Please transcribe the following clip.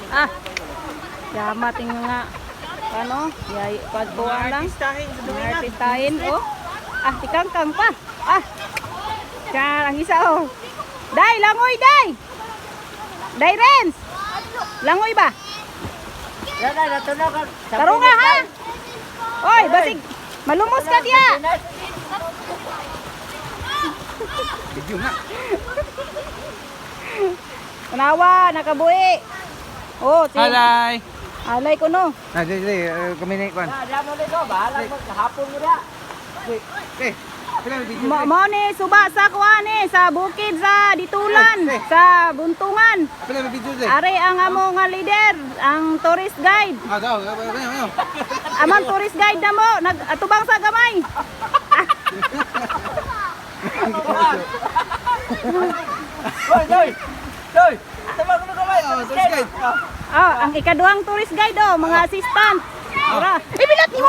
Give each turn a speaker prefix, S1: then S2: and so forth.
S1: Ah, yama tingnan nga. Ano? Yay, pagbuwan lang. Artistahin, oh. Ah, tikangkang pa. Ah. Siya, ang isa, oh. Day, langoy, day. Day, Renz. Langoy ba? Taro nga, ha? Oy, basig. Malumos ka diya.
S2: Video nga.
S1: Tanawa, nakabuhi. Oh, si.
S2: Halay.
S1: Alay ko no.
S2: Dili, kami na ikuan.
S3: Mo nito, bahala mo hapon mo na.
S2: Eh, pila video.
S1: Mo ni suba sa kuan ni sa bukid sa Ditulan, sa Buntungan.
S2: Pila video dili.
S1: Are ang amo nga leader, ang tourist guide.
S2: Ah, daw, ayo.
S1: Amang tourist guide na mo, nag-atubang sa gamay.
S3: Doy. Tama ko na kamay.
S2: Tourist guide.
S1: Oh, ang ikaduhang tourist guide oh, mga assistant. Ora. Ibilat mo.